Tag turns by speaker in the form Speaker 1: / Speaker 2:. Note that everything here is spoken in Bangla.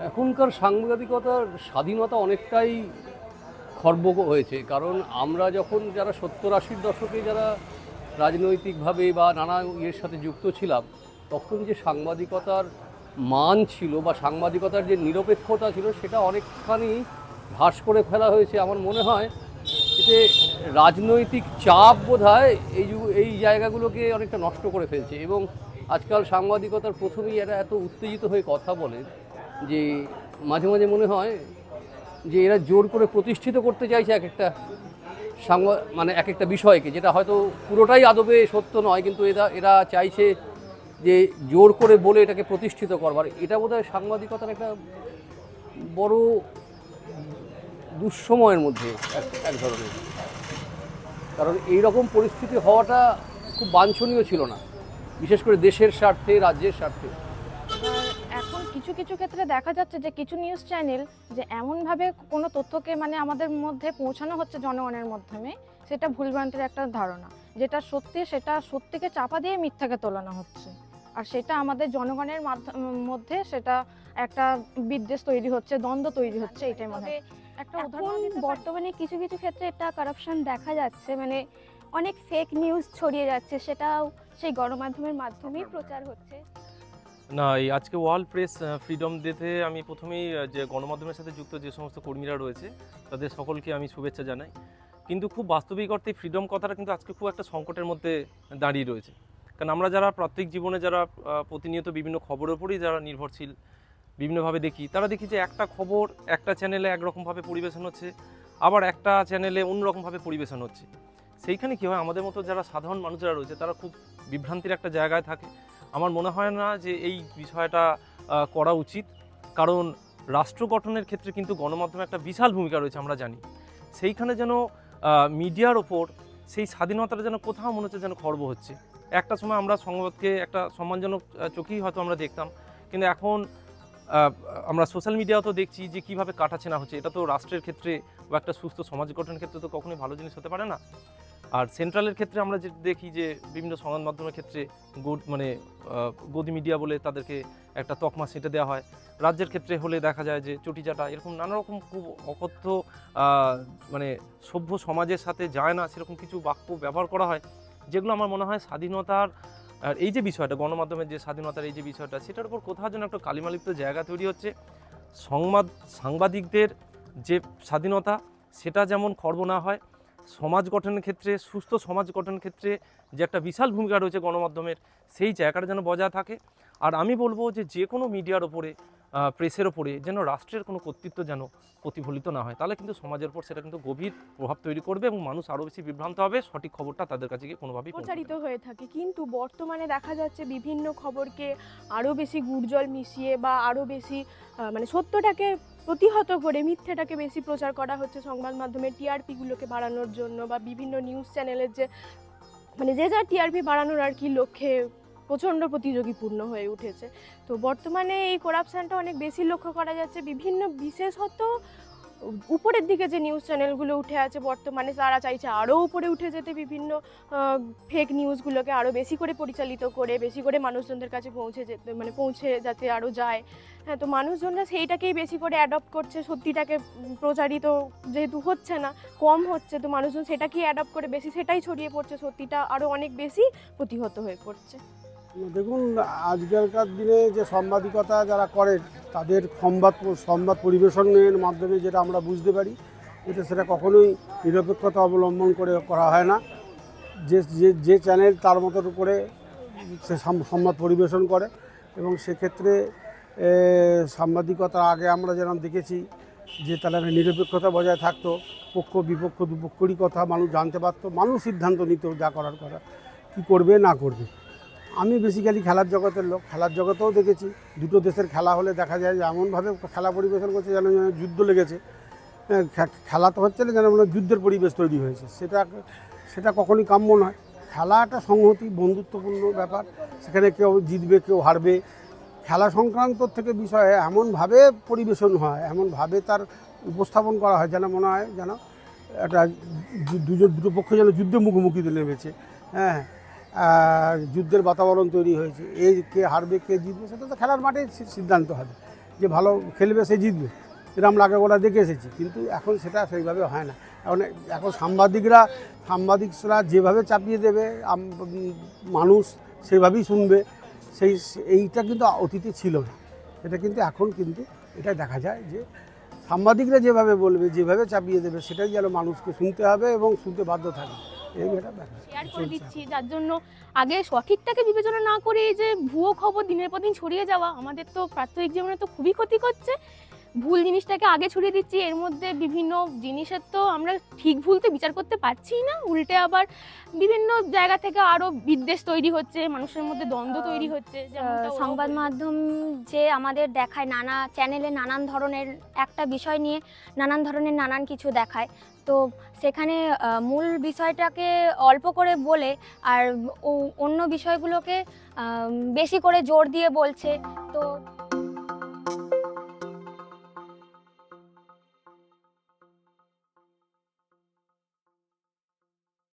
Speaker 1: এখনকার সাংবাদিকতার স্বাধীনতা অনেকটাই খর্ব হয়েছে, কারণ আমরা যখন যারা 70-80 দশকে যারা রাজনৈতিকভাবে বা নানা ইয়ের সাথে যুক্ত ছিলাম, তখন যে সাংবাদিকতার মান ছিল বা সাংবাদিকতার যে নিরপেক্ষতা ছিল সেটা অনেকখানি হ্রাস করে ফেলা হয়েছে। আমার মনে হয় এতে রাজনৈতিক চাপ বোধহয় এই জায়গাগুলোকে অনেকটা নষ্ট করে ফেলছে। এবং আজকাল সাংবাদিকতার প্রথমেই এরা এত উত্তেজিত হয়ে কথা বলে যে মাঝে মাঝে মনে হয় যে এরা জোর করে প্রতিষ্ঠিত করতে চাইছে এক একটা মানে এক একটা বিষয়কে, যেটা হয়তো পুরোটাই আদবে সত্য নয়, কিন্তু এরা চাইছে যে জোর করে বলে এটাকে প্রতিষ্ঠিত করবার। এটা বোধহয় সাংবাদিকতার একটা বড় দুঃসময়ের মধ্যে এক ধরনের, কারণ এই রকম পরিস্থিতি হওয়াটা খুব বাঞ্ছনীয় ছিল না, বিশেষ করে দেশের স্বার্থে, রাজ্যের স্বার্থে।
Speaker 2: এখন কিছু কিছু ক্ষেত্রে দেখা যাচ্ছে যে কিছু নিউজ চ্যানেল যে এমনভাবে কোনো তথ্যকে মানে আমাদের মধ্যে পৌঁছানো হচ্ছে জনগণের মাধ্যমে, সেটা ভুলভ্রান্তির একটা ধারণা, যেটা সত্যি সেটা সত্যিকে চাপা দিয়ে মিথ্যাকে তোলানো হচ্ছে, আর সেটা আমাদের জনগণের মধ্যে সেটা একটা বিদ্বেষ তৈরি হচ্ছে, দ্বন্দ্ব তৈরি হচ্ছে। এটাই মনে হয় একটা উদাহরণ।
Speaker 3: বর্তমানে কিছু কিছু ক্ষেত্রে এটা কারাপশন দেখা যাচ্ছে, মানে অনেক ফেক নিউজ ছড়িয়ে যাচ্ছে, সেটাও সেই গণমাধ্যমের মাধ্যমেই প্রচার হচ্ছে।
Speaker 4: না, এই আজকে ওয়ার্ল্ড প্রেস ফ্রিডম ডেতে আমি প্রথমেই যে গণমাধ্যমের সাথে যুক্ত যে সমস্ত কর্মীরা রয়েছে তাদের সকলকে আমি শুভেচ্ছা জানাই। কিন্তু খুব বাস্তবিক অর্থে ফ্রিডম কথাটা কিন্তু আজকে খুব একটা সংকটের মধ্যে দাঁড়িয়ে রয়েছে। কারণ আমরা যারা প্রত্যেক জীবনে যারা প্রতিনিয়ত বিভিন্ন খবরের উপরেই যারা নির্ভরশীল, বিভিন্নভাবে দেখি, তারা দেখি যে একটা খবর একটা চ্যানেলে একরকমভাবে পরিবেশন হচ্ছে, আবার একটা চ্যানেলে অন্যরকমভাবে পরিবেশন হচ্ছে। সেইখানে কী হয়, আমাদের মতো যারা সাধারণ মানুষ যারা রয়েছে তারা খুব বিভ্রান্তির একটা জায়গায় থাকে। আমার মনে হয় না যে এই বিষয়টা করা উচিত, কারণ রাষ্ট্র গঠনের ক্ষেত্রে কিন্তু গণমাধ্যমে একটা বিশাল ভূমিকা রয়েছে আমরা জানি। সেইখানে যেন মিডিয়ার ওপর সেই স্বাধীনতাটা যেন কোথাও মনে হচ্ছে যেন খর্ব হচ্ছে। একটা সময় আমরা সংবাদকে একটা সম্মানজনক চোখেই হয়তো আমরা দেখতাম, কিন্তু এখন আমরা সোশ্যাল মিডিয়াতেও দেখছি যে কীভাবে কাটাছেনা হচ্ছে। এটা তো রাষ্ট্রের ক্ষেত্রে বা একটা সুস্থ সমাজ গঠনের ক্ষেত্রে তো কখনোই ভালো জিনিস হতে পারে না। আর সেন্ট্রালের ক্ষেত্রে আমরা যে দেখি যে বিভিন্ন সংবাদ মাধ্যমের ক্ষেত্রে গদি মিডিয়া বলে তাদেরকে একটা তকমা সেঁটে দেওয়া হয়। রাজ্যের ক্ষেত্রে হলে দেখা যায় যে চটিচাটা, এরকম নানা রকম খুব অকথ্য মানে সভ্য সমাজের সাথে যায় না সেরকম কিছু বাক্য ব্যবহার করা হয়, যেগুলো আমার মনে হয় স্বাধীনতার আর এই যে বিষয়টা, গণমাধ্যমের যে স্বাধীনতার এই যে বিষয়টা, সেটার উপর কোথাও যেন একটা কালিমালিপ্ত জায়গা তৈরি হচ্ছে। সাংবাদিকদের যে স্বাধীনতা সেটা যেমন খর্ব না হয়, সমাজ গঠনের ক্ষেত্রে, সুস্থ সমাজ গঠনের ক্ষেত্রে যে একটা বিশাল ভূমিকা রয়েছে গণমাধ্যমের, সেই জায়গাটা যেন বজায় থাকে। আর আমি বলবো যে কোনো মিডিয়ার ওপরে, প্রেসের ওপরে যেন রাষ্ট্রের কোনো কর্তৃত্ব যেন প্রতিফলিত না হয়, তাহলে কিন্তু সমাজের উপর সেটা কিন্তু গভীর প্রভাব তৈরি করবে এবং মানুষ আরও বেশি বিভ্রান্ত হবে, সঠিক খবরটা তাদের কাছে গিয়ে কোনোভাবেই
Speaker 5: প্রচারিত হয়ে থাকে। কিন্তু বর্তমানে দেখা যাচ্ছে বিভিন্ন খবরকে আরও বেশি গুড়জল মিশিয়ে বা আরও বেশি মানে সত্যটাকে প্রতিহত করে মিথ্যেটাকে বেশি প্রচার করা হচ্ছে সংবাদ মাধ্যমে টিআরপিগুলোকে বাড়ানোর জন্য, বা বিভিন্ন নিউজ চ্যানেলের যে মানে যে যা টিআরপি বাড়ানোর আর কি লক্ষ্যে প্রচণ্ড প্রতিযোগীপূর্ণ হয়ে উঠেছে। তো বর্তমানে এই করাপশানটা অনেক বেশি লক্ষ্য করা যাচ্ছে। বিভিন্ন বিশেষত উপরের দিকে যে নিউজ চ্যানেলগুলো উঠে আছে বর্তমানে, তারা চাইছে আরও উপরে উঠে যেতে, বিভিন্ন ফেক নিউজগুলোকে আরও বেশি করে পরিচালিত করে বেশি করে মানুষজনদের কাছে পৌঁছে যাতে আরও যায়। হ্যাঁ, তো মানুষজনরা সেইটাকেই বেশি করে অ্যাডপ্ট করছে, সত্যিটাকে প্রচারিত যেহেতু হচ্ছে না, কম হচ্ছে, তো মানুষজন সেটাকেই অ্যাডপ্ট করে বেশি সেটাই ছড়িয়ে পড়ছে, সত্যিটা আরও অনেক বেশি প্রতিহত হয়ে পড়ছে।
Speaker 6: দেখুন, আজকালকার দিনে যে সাংবাদিকতা যারা করে তাদের সংবাদ পরিবেশনের মাধ্যমে যেটা আমরা বুঝতে পারি, সেটা কখনোই নিরপেক্ষতা অবলম্বন করে করা হয় না। যে চ্যানেল তার মতো করে সে সংবাদ পরিবেশন করে, এবং সেক্ষেত্রে সাংবাদিকতা আগে আমরা যেরকম দেখেছি যে তারা নিরপেক্ষতা বজায় থাকতো, পক্ষ বিপক্ষ দুপক্ষেরই কথা মানুষ জানতে পারতো, মানুষ সিদ্ধান্ত নিত যা করার কথা, কী করবে না করবে। আমি বেসিক্যালি খেলার জগতের লোক, খেলার জগতেও দেখেছি দুটো দেশের খেলা হলে দেখা যায় যে এমনভাবে খেলা পরিবেশন করছে যেন যুদ্ধ লেগেছে। খেলা তো হচ্ছে না, যেন যুদ্ধের পরিবেশ তৈরি হয়েছে। সেটা কখনই কাম্য নয়। খেলা একটা সংহতি, বন্ধুত্বপূর্ণ ব্যাপার, সেখানে কেউ জিতবে কেউ হারবে। খেলা সংক্রান্ত থেকে বিষয়ে এমনভাবে পরিবেশন হয়, এমনভাবে তার উপস্থাপন করা হয় যেন মনে হয় যেন একটা দুটো পক্ষ যেন যুদ্ধে মুখোমুখিতে নেমেছে। হ্যাঁ, যুদ্ধের বাতাবরণ তৈরি হয়েছে। কে হারবে কে জিতবে সেটা তো খেলার মাঠে সিদ্ধান্ত হবে। যে ভালো খেলবে সে জিতবে, এরকম লাগে ওরা দেখে এসেছি। কিন্তু এখন সেটা সেইভাবে হয় না। এখন সাংবাদিকরা যেভাবে চাপিয়ে দেবে মানুষ সেভাবেই শুনবে, এইটা কিন্তু অতীতে ছিল না। এটা কিন্তু এখন কিন্তু এটা দেখা যায় যে সাংবাদিকরা যেভাবে বলবে, যেভাবে চাপিয়ে দেবে, সেটাই যেন মানুষকে শুনতে হবে এবং শুনতে বাধ্য থাকবে, এই একটা ব্যাপার
Speaker 5: শেয়ার করে দিচ্ছি, যার জন্য আগে সঠিকটাকে বিবেচনা না করে এই যে ভুয়ো খবর দিনের পর দিন ছড়িয়ে যাওয়া আমাদের তো প্রাত্যহিক জীবনে তো খুবই ক্ষতি করছে। ভুল জিনিসটাকে আগে ছড়িয়ে দিচ্ছি, এর মধ্যে বিভিন্ন জিনিসের তো আমরা ঠিক ভুল তো বিচার করতে পারছি না, উল্টে আবার বিভিন্ন জায়গা থেকে আরো বিদ্বেষ তৈরি হচ্ছে, মানুষের মধ্যে দ্বন্দ্ব তৈরি হচ্ছে। যেমনটা ওরাও
Speaker 3: সংবাদ
Speaker 5: বলছে।
Speaker 3: মাধ্যম যে আমাদের দেখায় নানা চ্যানেলে নানান ধরনের একটা বিষয় নিয়ে নানান ধরনের নানান কিছু দেখায়, তো সেখানে মূল বিষয়টাকে অল্প করে বলে আর অন্য বিষয়গুলোকে বেশি করে জোর দিয়ে বলছে। তো